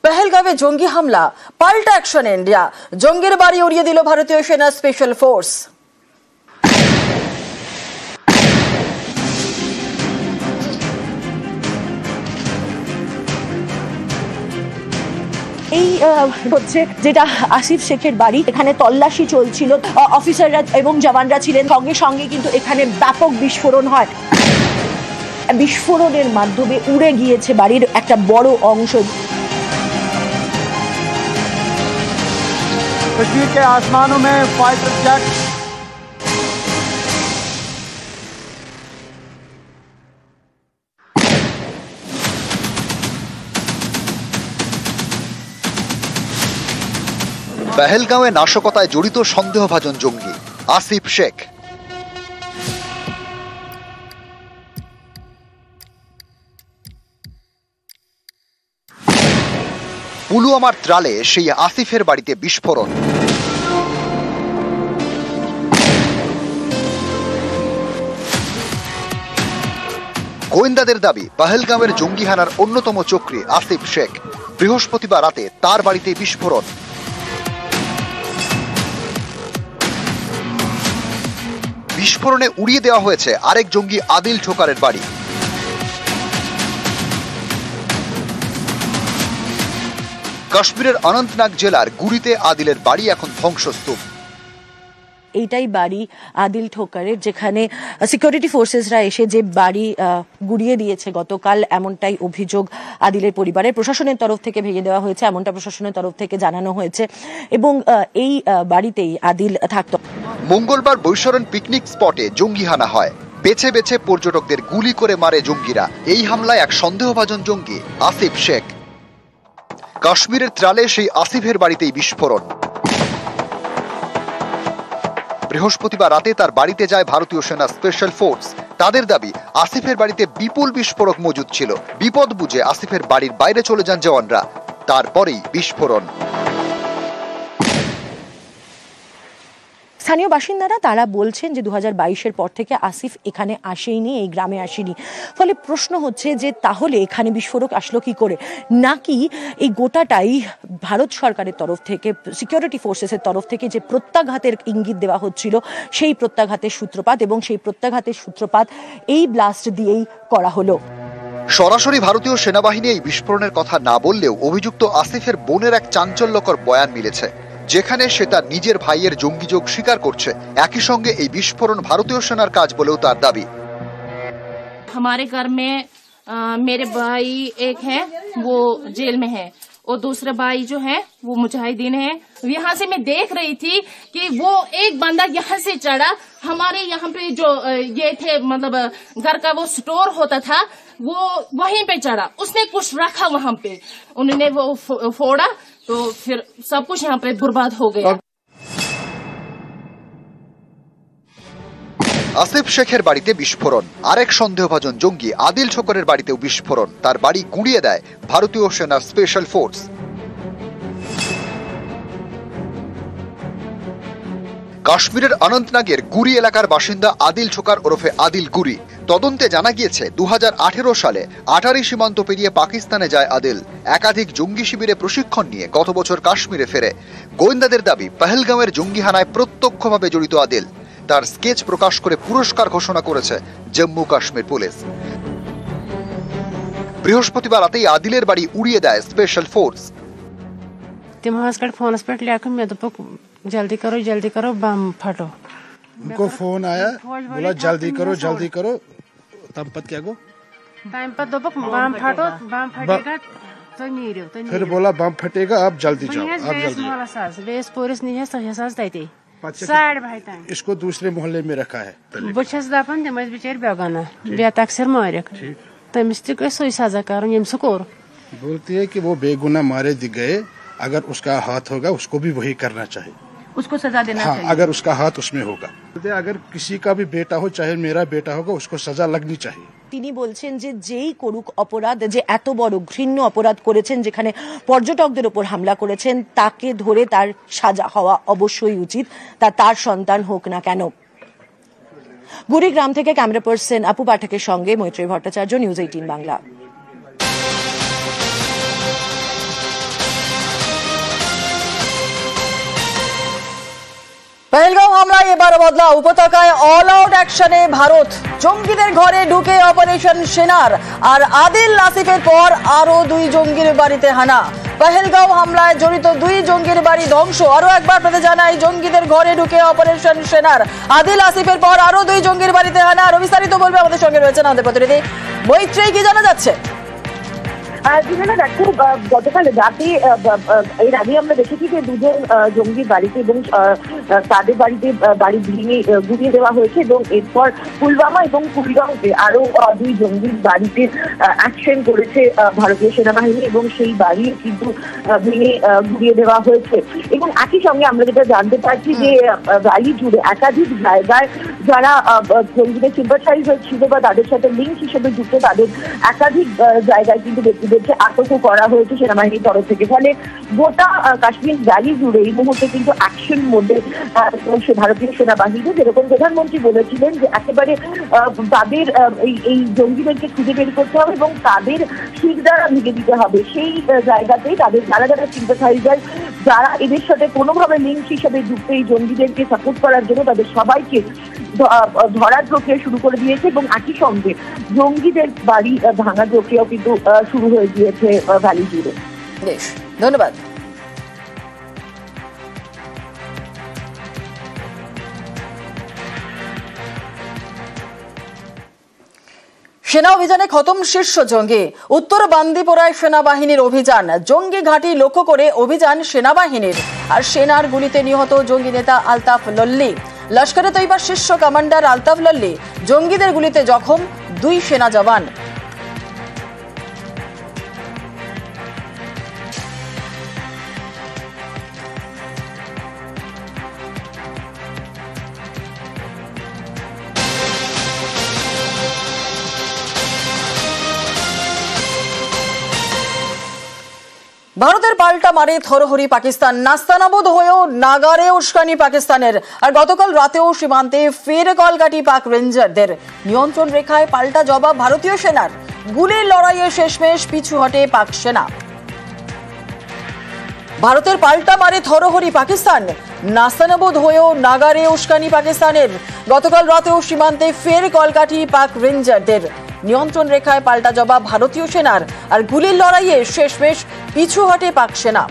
পেহেলগাঁওয়ে জঙ্গি হামলা, পাল্টা অ্যাকশন ইন্ডিয়া। জঙ্গির বাড়ি উড়িয়ে দিল ভারতীয় সেনা স্পেশাল ফোর্স। এই হচ্ছে যেটা আসিফ শেখের বাড়ি। এখানে তল্লাশি চলছিল, অফিসাররা এবং জওয়ানরা ছিলেন, সঙ্গে সঙ্গে কিন্তু এখানে ব্যাপক বিস্ফোরণ হয়। বিস্ফোরণের মাধ্যমে উড়ে গিয়েছে বাড়ির একটা বড় অংশ। कश्मीर के आसमानों में फाइटर जेट পেহেলগাঁওয়ে নাশকতায় জড়িত সন্দেহভাজন জঙ্গি আসিফ শেখ। পুলওয়ামার ত্রালে সেই আসিফের বাড়িতে বিস্ফোরণ। গোয়েন্দাদের দাবি, পেহেলগাঁওয়ের জঙ্গি হানার অন্যতম চক্রী আসিফ শেখ। বৃহস্পতিবার রাতে তার বাড়িতে বিস্ফোরণ। বিস্ফোরণে উড়িয়ে দেওয়া হয়েছে আরেক জঙ্গি আদিল ঠোকারের বাড়ি। কাশ্মীরের অনন্তনাগ জেলার গুরিতে আদিলের বাড়ি এখন ধ্বংসস্তূপ। এইটাই বাড়ি আদিল ঠোকারের, যেখানে সিকিউরিটি ফোর্সেসরা এসে যে বাড়ি গুড়িয়ে দিয়েছে গতকাল, এমনটাই অভিযোগ আদিলের পরিবারের। প্রশাসনের তরফ থেকে ভেঙে দেওয়া হয়েছে, এমনটা প্রশাসনের তরফ থেকে জানানো হয়েছে, এবং এই বাড়িতেই আদিল থাকত। মঙ্গলবার বৈশরণ পিকনিক স্পটে জঙ্গি হানা হয়। বেছে বেছে পর্যটকদের গুলি করে মারে জঙ্গিরা। এই হামলায় এক সন্দেহভাজন জঙ্গি আসিফ শেখ। কাশ্মীরের ত্রালে সেই আসিফের বাড়িতেই বিস্ফোরণ। বৃহস্পতিবার রাতে তার বাড়িতে যায় ভারতীয় সেনা স্পেশাল ফোর্স। তাদের দাবি, আসিফের বাড়িতে বিপুল বিস্ফোরক মজুদ ছিল। বিপদ বুঝে আসিফের বাড়ির বাইরে চলে যান জওয়ানরা, তারপরেই বিস্ফোরণ। স্থানীয় বাসিন্দারা তারা বলছেন যে 2022-এর পর থেকে আসিফ এখানে আসেইনি, এই গ্রামে আসেনি। ফলে প্রশ্ন হচ্ছে যে তাহলে এখানে বিস্ফোরক আসলো কি করে, নাকি এই গোটাটাই ভারত সরকারের তরফ থেকে, সিকিউরিটি ফোর্সেসের তরফ থেকে যে প্রত্যাঘাতের ইঙ্গিত দেওয়া হচ্ছিল, সেই প্রত্যাঘাতের সূত্রপাত, এবং সেই প্রত্যাঘাতের সূত্রপাত এই ব্লাস্ট দিয়েই করা হলো। সরাসরি ভারতীয় সেনাবাহিনী এই বিস্ফোরণের কথা না বললেও অভিযুক্ত আসিফের বোনের এক চাঞ্চল্যকর বয়ান মিলেছে, যেখানে সে তার নিজের ভাইয়ের জঙ্গিযোগ স্বীকার করছে। একই সঙ্গে এই বিস্ফোরণ ভারতীয় সেনার কাজ বলেও তার দাবি। हमारे घर में मेरे भाई एक है, वो जेल में है, और दूसरा भाई जो है वो मुजाहिदीन है। यहाँ से मैं देख रही थी कि वो एक बंदा यहाँ से चढ़ा, हमारे यहाँ पे जो ये थे, मतलब घर का वो स्टोर होता था, वो वहीं पे चढ़ा, उसने कुछ रखा वहाँ पे, उन्होंने वो फोड़ा, तो फिर सब कुछ यहाँ पे बर्बाद हो गया। আসিফ শেখের বাড়িতে বিস্ফোরণ। আরেক সন্দেহভাজন জঙ্গি আদিল ঠোকরের বাড়িতেও বিস্ফোরণ। তার বাড়ি গুঁড়িয়ে দেয় ভারতীয় সেনা স্পেশাল ফোর্স। কাশ্মীরের অনন্তনাগের গুরি এলাকার বাসিন্দা আদিল ঠোকার ওরফে আদিল গুরি। তদন্তে জানা গিয়েছে 2018 সালে আটারি সীমান্ত পেরিয়ে পাকিস্তানে যায় আদিল। একাধিক জঙ্গি শিবিরে প্রশিক্ষণ নিয়ে গত বছর কাশ্মীরে ফেরে। গোয়েন্দাদের দাবি, পেহেলগাঁওয়ের জঙ্গি হানায় প্রত্যক্ষভাবে জড়িত আদিল। তার স্কেচ প্রকাশ করে পুরস্কার ঘোষণা করেছে জম্মু কাশ্মীর পুলিশ। বৃহস্পতিবার রাতেই আদিলের বাড়ি উড়িয়ে দেয় স্পেশাল ফোর্স। जल्दी करो बम फटो। उनको फोन आया, बोला जल्दी करो तब पत क्या गो टाइम पर दो बम फटो, बम फटेगा तो नीरो, फिर बोला बम फटेगा, आप जल्दी जाओ, आप जल्दी बेस पुलिस नहीं है, सही साज देती साइड भाई टाइम। इसको दूसरे मोहल्ले में रखा है। बचस दपन जमस बिचार बेगाना बेत अक्सर मारे तमिस तक सोई सजा कर यम सकोर। बोलती है कि वो बेगुनाह मारे गए, अगर उसका हाथ होगा उसको भी वही करना चाहिए, उसको सजा देना चाहिए। अगर उसका हाथ उसमें होगा। अगर किसी का भी बेटा हो, चाहे मेरा बेटा होगा, उसको सजा लगनी चाहिए। তিনি বলছেন যে যেই করুক অপরাধ, যে এত বড় ঘৃণ্য অপরাধ করেছেন, যেখানে পর্যটকদের উপর হামলা করেছেন, তাকে ধরে তার সাজা হওয়া অবশ্যই উচিত, তা তার সন্তান হোক না কেন। গুড়িগ্রাম থেকে ক্যামেরা পার্সন আপু পাঠকের সঙ্গে মৈত্রী ভট্টাচার্য, নিউজ 18 বাংলা। পতাকায় এবার বদলা উপত্যকায় অল আউট অ্যাকশনে ভারত। জঙ্গিদের ঘরে ঢুকে অপারেশন সেনার। আর আদিল আসিফের পর আরো 2 জঙ্গির বাড়িতে হানা। পহেলগাঁও হামলায় জড়িত 2 জঙ্গির বাড়ি ধ্বংস। আরো একবার আপনাদের জানাই, জঙ্গিদের ঘরে ঢুকে অপারেশন সেনার। আদিল আসিফের পর আরো 2 জঙ্গির বাড়িতে হানা। আর বিস্তারিত বলবে আমাদের সঙ্গে রয়েছেন আমাদের প্রতিনিধি মৈত্রেয়ী। কি জানা যাচ্ছে? দেখো, গতকাল রাতে এর আগে আমরা দেখেছি যে 2জন জঙ্গির বাড়িতে এবং তাদের বাড়িতে বাড়ি ভেঙে গুড়িয়ে দেওয়া হয়েছে এবং এরপর পুলওয়ামা এবং কুলগাঁওতে আরো 2 জঙ্গির বাড়িতে অ্যাকশন করেছে ভারতীয় সেনাবাহিনী এবং সেই বাড়ি কিন্তু ভেঙে গুড়িয়ে দেওয়া হয়েছে। এবং একই সঙ্গে আমরা যেটা জানতে পারছি যে ভ্যালি জুড়ে একাধিক জায়গায় যারা জঙ্গিদের সিম্পাথাইজার ছিল বা তাদের সাথে লিঙ্ক হিসেবে যুক্ত, তাদের একাধিক জায়গায় কিন্তু ব্যক্তিদেরকে আটকও করা হয়েছে সেনাবাহিনীর তরফ থেকে। ফলে গোটা কাশ্মীর ভ্যালি জুড়ে এই মুহূর্তে কিন্তু অ্যাকশন মোডে ভারতীয় সেনাবাহিনী। যেরকম প্রধানমন্ত্রী বলেছিলেন যে একেবারে তাদের এই জঙ্গিদেরকে খুঁজে বের করতে হবে এবং তাদের শির দ্বারা ভেঙে দিতে হবে। সেই জায়গাতেই তাদের যারা যারা সিম্পাথাইজার, যারা এদের সাথে কোনোভাবে লিঙ্ক হিসেবে যুক্ত এই জঙ্গিদেরকে সাপোর্ট করার জন্য তাদের সবাইকে ধরার প্রক্রিয়া শুরু করে দিয়েছে এবং একই সঙ্গে জঙ্গিদের বাড়ি ভাঙার প্রক্রিয়াও কিন্তু শুরু হয়ে গিয়েছে ভ্যালি জুড়ে। বেশ, ধন্যবাদ। সেনা অভিযানে খতম শীর্ষ জঙ্গি। উত্তর বান্দিপোরায় সেনাবাহিনীর অভিযান। জঙ্গি ঘাঁটি লক্ষ্য করে অভিযান সেনাবাহিনীর। আর সেনার গুলিতে নিহত জঙ্গি নেতা আলতাফ লল্লি। লস্করে তৈবার শীর্ষ কমান্ডার আলতাফ লল্লি জঙ্গিদের গুলিতে জখম 2 সেনা জওয়ান। ভারতের পাল্টা মারে থরহরি পাকিস্তান। নাস্তানাবুদ হয়েও নাগারে উস্কানি পাকিস্তানের। আর গতকাল রাতেও সীমান্তে ফের কলকাঠি পাক রেঞ্জারদের। নিয়ন্ত্রণ রেখায় পাল্টা জবাব ভারতীয় সেনার। গুলির লড়াইয়ে শেষমেশ পিছু হটে পাক সেনা। ভারতের পাল্টা মারে থরহরি পাকিস্তান। নাস্তানাবুদ হয়েও নাগারে উস্কানি পাকিস্তানের। গতকাল রাতেও সীমান্তে ফের কলকাঠি পাক রেঞ্জারদের। নিয়ন্ত্রণ রেখায় পাল্টা জবাব ভারতীয় সেনার। আর গুলির লড়াইয়ে শেষমেশ পিছু হটে পাক সেনা।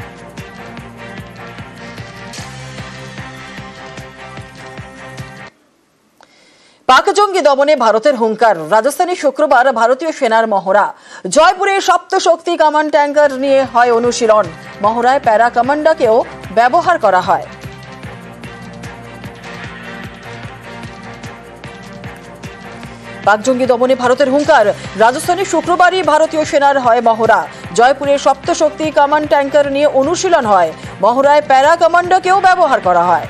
পাক জঙ্গি দমনে ভারতের হুঙ্কার। রাজস্থানে শুক্রবার ভারতীয় সেনার মহড়া। জয়পুরে সপ্তশক্তি কামান্ড ট্যাঙ্কার নিয়ে হয় অনুশীলন। মহড়ায় প্যারা কমান্ডাকেও ব্যবহার করা হয়। পাক জঙ্গি দমনে ভারতের হুঙ্কার। রাজস্থানে শুক্রবারই ভারতীয় সেনার হয় মহড়া। জয়পুরে সপ্তশক্তি কামান্ড ট্যাঙ্কার নিয়ে অনুশীলন হয়। মহড়ায় প্যারা কমান্ডাকেও ব্যবহার করা হয়।